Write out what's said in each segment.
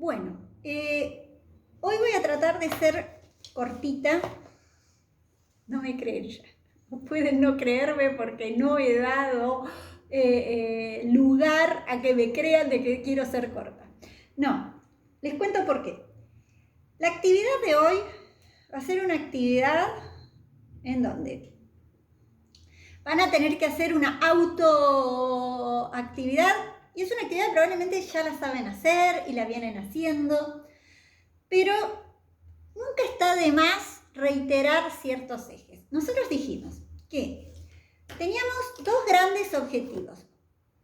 Bueno, hoy voy a tratar de ser cortita. No me creen ya. Pueden no creerme porque no he dado lugar a que me crean de que quiero ser corta. No, les cuento por qué. La actividad de hoy va a ser una actividad en donde van a tener que hacer una autoactividad y es una actividad que probablemente ya la saben hacer y la vienen haciendo, pero nunca está de más reiterar ciertos ejes. Nosotros dijimos que teníamos dos grandes objetivos.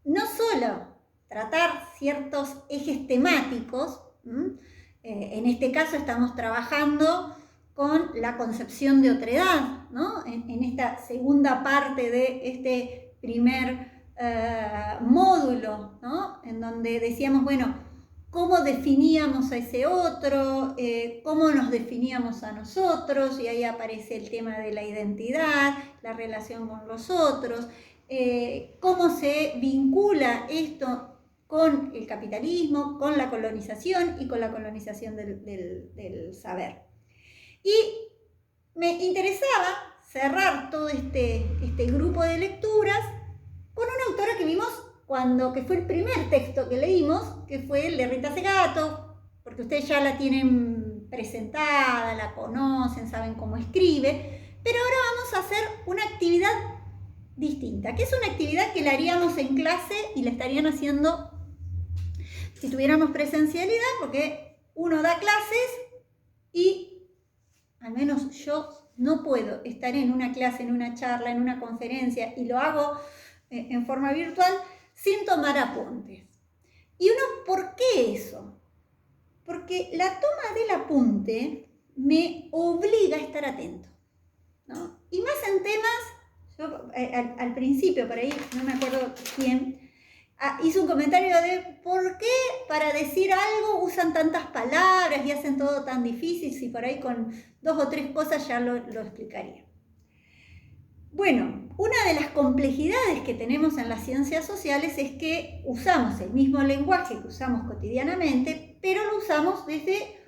No solo tratar ciertos ejes temáticos, en este caso estamos trabajando con la concepción de otredad, ¿no? En esta segunda parte de este primer módulo, ¿no? En donde decíamos, bueno, cómo definíamos a ese otro, cómo nos definíamos a nosotros, y ahí aparece el tema de la identidad, la relación con los otros, cómo se vincula esto con el capitalismo, con la colonización y con la colonización del saber. Y me interesaba cerrar todo este grupo de lecturas con una autora que vimos que fue el primer texto que leímos, que fue el de Rita Segato, porque ustedes ya la tienen presentada, la conocen, saben cómo escribe, pero ahora vamos a hacer una actividad distinta, que es una actividad que la haríamos en clase y la estarían haciendo si tuviéramos presencialidad, porque uno da clases y al menos yo no puedo estar en una clase, en una charla, en una conferencia, y lo hago en forma virtual, sin tomar apuntes. ¿Y por qué eso? Porque la toma del apunte me obliga a estar atento, ¿no? Y más en temas, yo al principio, por ahí, no me acuerdo quién, hizo un comentario de por qué para decir algo usan tantas palabras y hacen todo tan difícil, si por ahí con 2 o 3 cosas ya lo explicaría. Bueno, una de las complejidades que tenemos en las ciencias sociales es que usamos el mismo lenguaje que usamos cotidianamente, pero lo usamos desde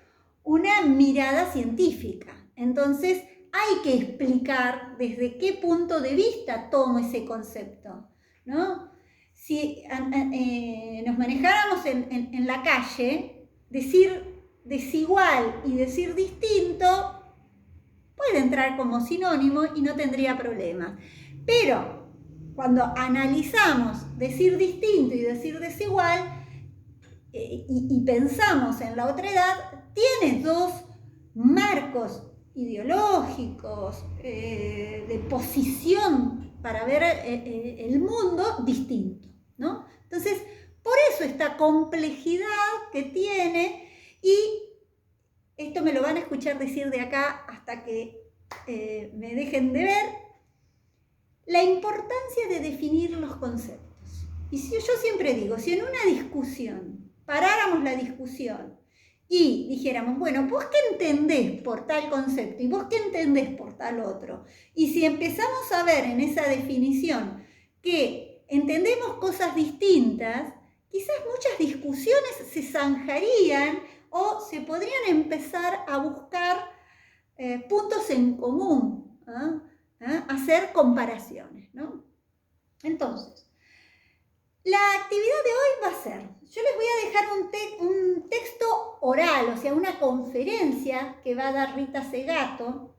una mirada científica. Entonces hay que explicar desde qué punto de vista tomo ese concepto, ¿no? Si nos manejáramos en la calle, decir desigual y decir distinto puede entrar como sinónimo y no tendría problemas. Pero cuando analizamos decir distinto y decir desigual y pensamos en la otredad, tiene dos marcos ideológicos, de posición para ver el mundo distinto, ¿no? Entonces, por eso esta complejidad que tiene, y esto me lo van a escuchar decir de acá hasta que me dejen de ver, la importancia de definir los conceptos. Y yo siempre digo, si en una discusión paráramos la discusión y dijéramos, bueno, ¿vos qué entendés por tal concepto? ¿Y vos qué entendés por tal otro? Y si empezamos a ver en esa definición que entendemos cosas distintas, quizás muchas discusiones se zanjarían o se podrían empezar a buscar puntos en común, hacer comparaciones, ¿no? Entonces, la actividad de hoy va a ser, yo les voy a dejar un texto oral, o sea, una conferencia que va a dar Rita Segato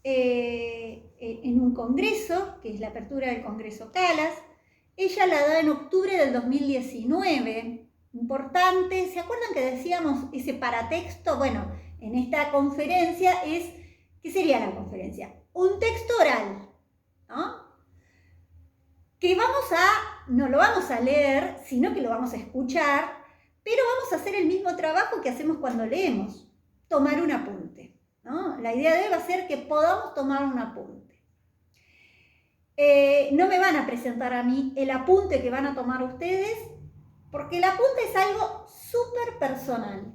en un congreso, que es la apertura del Congreso Calas. Ella la da en octubre del 2019, importante. ¿Se acuerdan que decíamos ese paratexto? Bueno, en esta conferencia ¿qué sería la conferencia? Un texto oral, ¿no? Que no lo vamos a leer, sino que lo vamos a escuchar, pero vamos a hacer el mismo trabajo que hacemos cuando leemos, tomar un apunte, ¿no? La idea de hoy va a ser que podamos tomar un apunte. No me van a presentar a mí el apunte que van a tomar ustedes, porque el apunte es algo súper personal,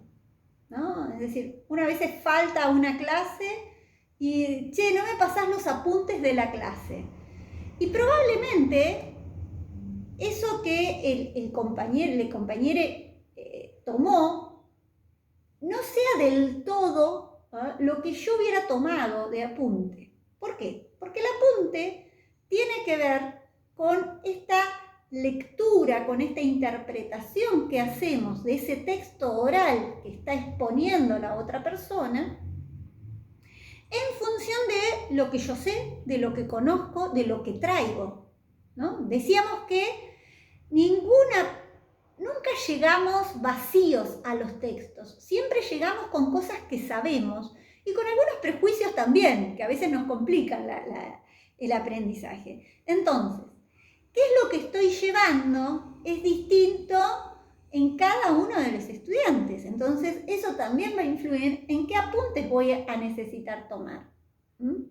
¿no? Es decir, una vez falta una clase y, che, no me pasás los apuntes de la clase. Y probablemente eso que el compañero tomó del todo lo que yo hubiera tomado de apunte. ¿Por qué? Porque el apunte tiene que ver con esta lectura, con esta interpretación que hacemos de ese texto oral que está exponiendo la otra persona en función de lo que yo sé, de lo que conozco, de lo que traigo, ¿no? Decíamos que nunca llegamos vacíos a los textos, siempre llegamos con cosas que sabemos y con algunos prejuicios también, que a veces nos complican el aprendizaje. Entonces, ¿qué es lo que estoy llevando? Es distinto en cada uno de los estudiantes. Entonces, eso también va a influir en qué apuntes voy a necesitar tomar. Me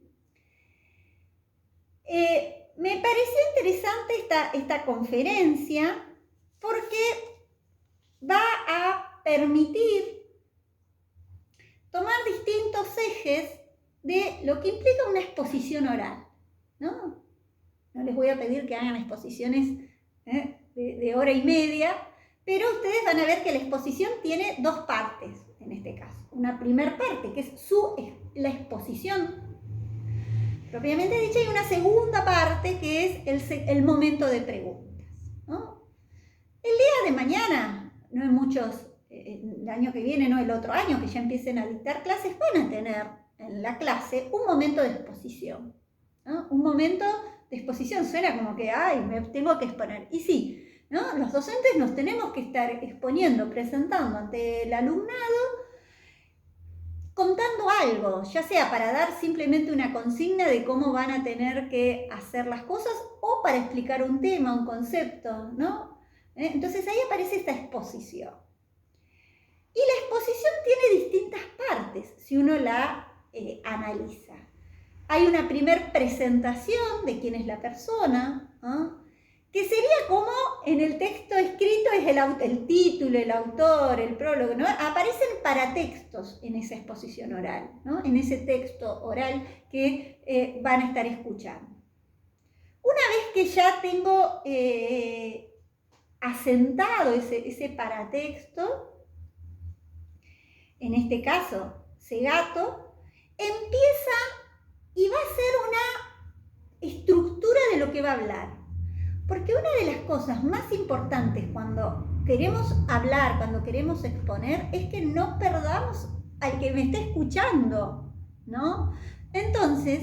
pareció interesante esta conferencia porque va a permitir tomar distintos ejes de lo que implica una exposición oral, ¿no? No les voy a pedir que hagan exposiciones de hora y media, pero ustedes van a ver que la exposición tiene dos partes en este caso. Una primera parte, que es la exposición propiamente dicha, y una segunda parte, que es el momento de preguntas, ¿no? El día de mañana, no hay muchos, el año que viene, no el otro año, que ya empiecen a dictar clases, van a tener en la clase un momento de exposición, ¿no? Un momento de exposición suena como que, ay, me tengo que exponer. Y sí, ¿no? Los docentes nos tenemos que estar exponiendo, presentando ante el alumnado, contando algo, ya sea para dar simplemente una consigna de cómo van a tener que hacer las cosas o para explicar un tema, un concepto, ¿no? Entonces ahí aparece esta exposición. Y la exposición tiene distintas partes, si uno la analiza. Hay una primer presentación de quién es la persona, ¿no? Que sería como en el texto escrito es el título, el autor, el prólogo, ¿no? Aparecen paratextos en esa exposición oral, ¿no? En ese texto oral que van a estar escuchando. Una vez que ya tengo asentado ese paratexto, en este caso, Segato, empieza y va a ser una estructura de lo que va a hablar. Porque una de las cosas más importantes cuando queremos hablar, cuando queremos exponer, es que no perdamos al que me está escuchando, ¿no? Entonces,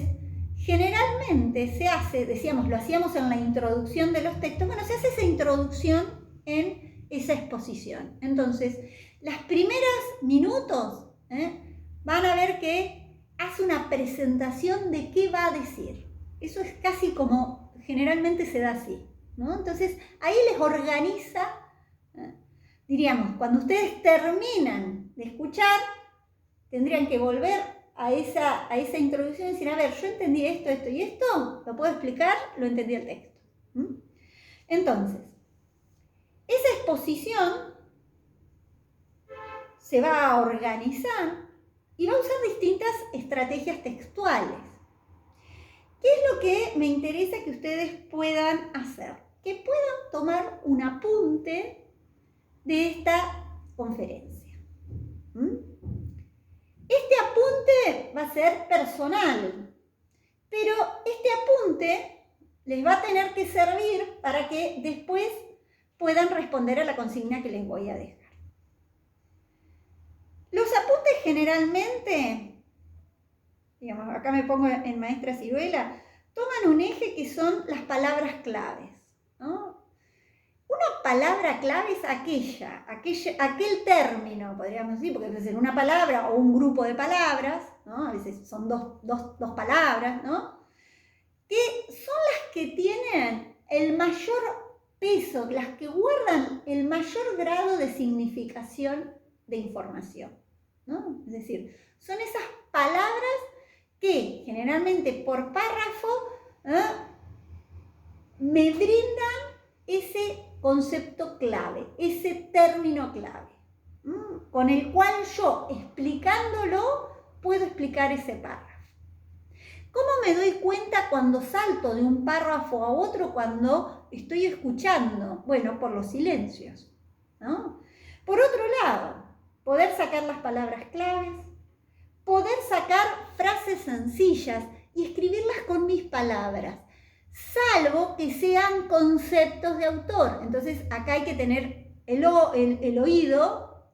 generalmente se hace, decíamos, lo hacíamos en la introducción de los textos, bueno, se hace esa introducción en esa exposición. Entonces, los primeros minutos van a ver que hace una presentación de qué va a decir. Eso es casi como, generalmente se da así, ¿no? Entonces, ahí les organiza, diríamos, cuando ustedes terminan de escuchar, tendrían que volver a esa introducción y decir, a ver, yo entendí esto, esto y esto, ¿lo puedo explicar? Lo entendí el texto. Entonces, esa exposición se va a organizar y va a usar distintas estrategias textuales. ¿Qué es lo que me interesa que ustedes puedan hacer? Que puedan tomar un apunte de esta conferencia. Este apunte va a ser personal, pero este apunte les va a tener que servir para que después puedan responder a la consigna que les voy a dejar. Los apuntes generalmente, digamos, acá me pongo en Maestra Ciruela, toman un eje que son las palabras claves, ¿no? Una palabra clave es aquel término, podríamos decir, porque puede ser una palabra o un grupo de palabras, ¿no? A veces son dos palabras, ¿no? Que son las que tienen el mayor peso, las que guardan el mayor grado de significación de información, ¿no? Es decir, son esas palabras que generalmente por párrafo me brindan ese concepto clave, ese término clave, con el cual yo, explicándolo, puedo explicar ese párrafo. ¿Cómo me doy cuenta cuando salto de un párrafo a otro cuando estoy escuchando? Bueno, por los silencios, ¿no? Por otro lado, poder sacar las palabras claves, sencillas y escribirlas con mis palabras, salvo que sean conceptos de autor. Entonces acá hay que tener el oído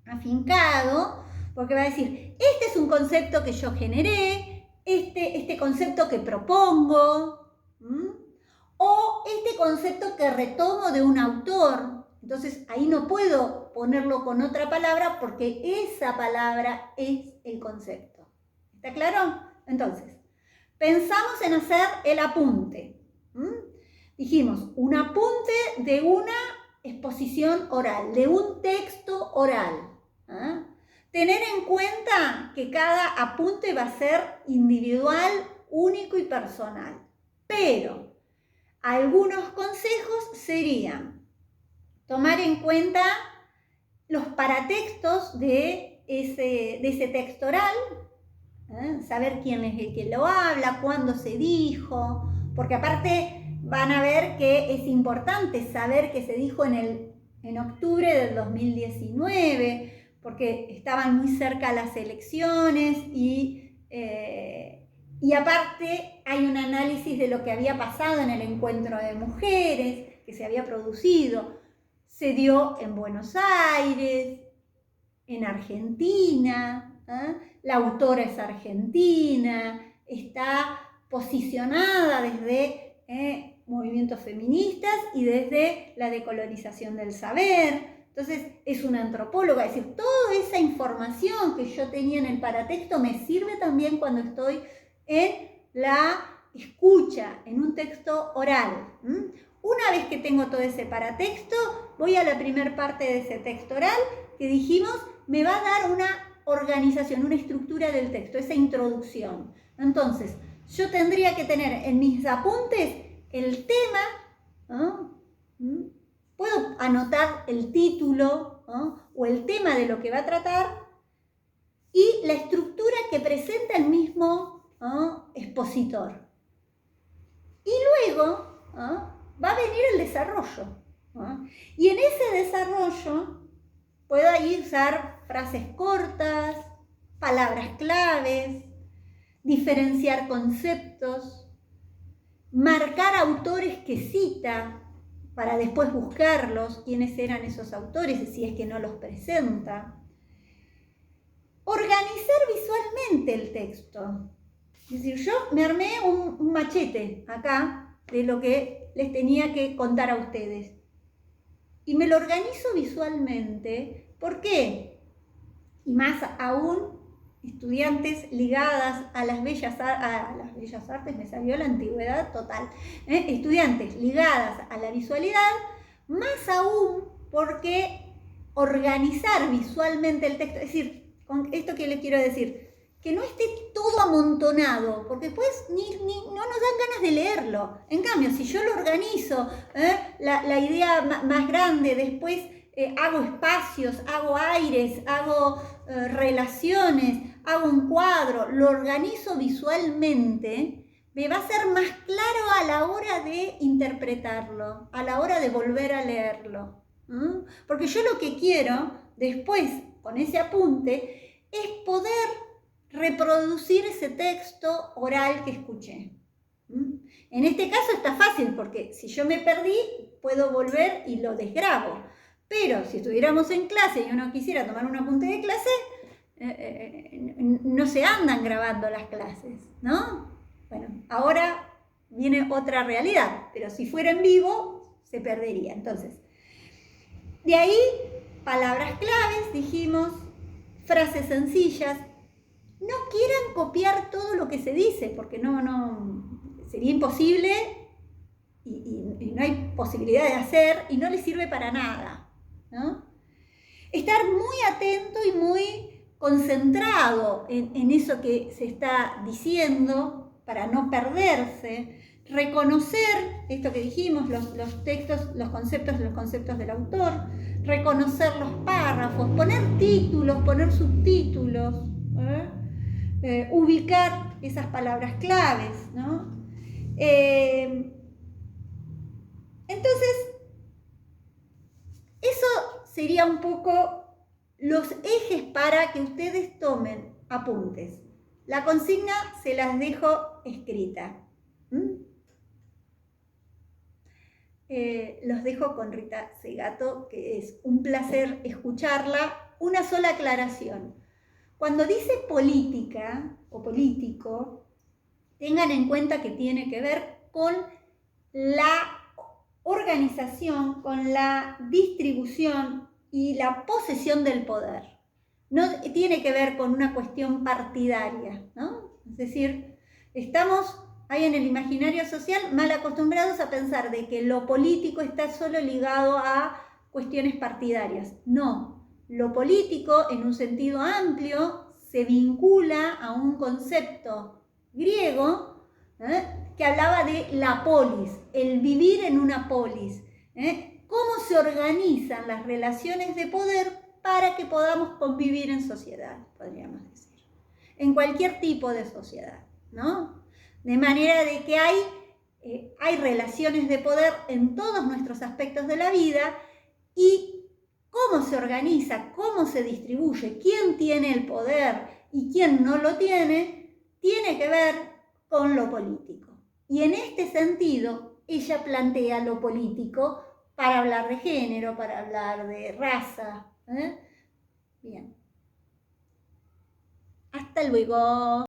afincado, porque va a decir, este es un concepto que yo generé, este concepto que propongo, o este concepto que retomo de un autor. Entonces ahí no puedo ponerlo con otra palabra porque esa palabra es el concepto. ¿Está claro? Entonces, pensamos en hacer el apunte. Dijimos, un apunte de una exposición oral, de un texto oral. Tener en cuenta que cada apunte va a ser individual, único y personal. Pero algunos consejos serían tomar en cuenta los paratextos de ese texto oral, saber quién es el que lo habla, cuándo se dijo, porque aparte van a ver que es importante saber que se dijo en octubre del 2019, porque estaban muy cerca las elecciones y aparte hay un análisis de lo que había pasado en el encuentro de mujeres que se había producido. Se dio en Buenos Aires, en Argentina, la autora es argentina, está posicionada desde movimientos feministas y desde la decolonización del saber. Entonces es una antropóloga, es decir, toda esa información que yo tenía en el paratexto me sirve también cuando estoy en la escucha, en un texto oral. Una vez que tengo todo ese paratexto, voy a la primera parte de ese texto oral que dijimos me va a dar una organización, una estructura del texto, esa introducción. Entonces, yo tendría que tener en mis apuntes el tema, puedo anotar el título o el tema de lo que va a tratar y la estructura que presenta el mismo expositor. Y luego va a venir el desarrollo. Y en ese desarrollo puedo ahí usar frases cortas, palabras claves, diferenciar conceptos, marcar autores que cita para después buscarlos, quiénes eran esos autores y si es que no los presenta. Organizar visualmente el texto. Es decir, yo me armé un machete acá de lo que les tenía que contar a ustedes. Y me lo organizo visualmente. ¿Por qué? Y más aún, estudiantes ligadas a las bellas artes, me salió la antigüedad total. Estudiantes ligadas a la visualidad, más aún porque organizar visualmente el texto, es decir, con esto que les quiero decir, que no esté todo amontonado, porque después no nos dan ganas de leerlo. En cambio, si yo lo organizo, la idea más grande, después hago espacios, hago aires, hago relaciones, hago un cuadro, lo organizo visualmente, me va a ser más claro a la hora de interpretarlo, a la hora de volver a leerlo. Porque yo lo que quiero después, con ese apunte, es poder reproducir ese texto oral que escuché. En este caso está fácil porque si yo me perdí puedo volver y lo desgrabo, pero si estuviéramos en clase y uno quisiera tomar un apunte de clase, no se andan grabando las clases, ¿no? Bueno, ahora viene otra realidad, pero si fuera en vivo se perdería. Entonces, de ahí palabras claves, dijimos, frases sencillas. No quieran copiar todo lo que se dice, porque no sería imposible y no hay posibilidad de hacer y no les sirve para nada, ¿no? Estar muy atento y muy concentrado en eso que se está diciendo para no perderse. Reconocer esto que dijimos, los textos, los conceptos del autor, reconocer los párrafos, poner títulos, poner subtítulos, ubicar esas palabras claves, ¿no? Entonces, eso sería un poco los ejes para que ustedes tomen apuntes. La consigna se las dejo escrita. Los dejo con Rita Segato, que es un placer escucharla. Una sola aclaración. Cuando dice política o político, tengan en cuenta que tiene que ver con la organización, con la distribución y la posesión del poder. No tiene que ver con una cuestión partidaria, ¿no? Es decir, estamos ahí en el imaginario social mal acostumbrados a pensar de que lo político está solo ligado a cuestiones partidarias. No, lo político en un sentido amplio se vincula a un concepto griego que hablaba de la polis, el vivir en una polis. ¿Cómo se organizan las relaciones de poder para que podamos convivir en sociedad, podríamos decir? En cualquier tipo de sociedad, ¿no? De manera de que hay relaciones de poder en todos nuestros aspectos de la vida y cómo se organiza, cómo se distribuye, quién tiene el poder y quién no lo tiene que ver con lo político. Y en este sentido, ella plantea lo político para hablar de género, para hablar de raza. Bien. Hasta luego.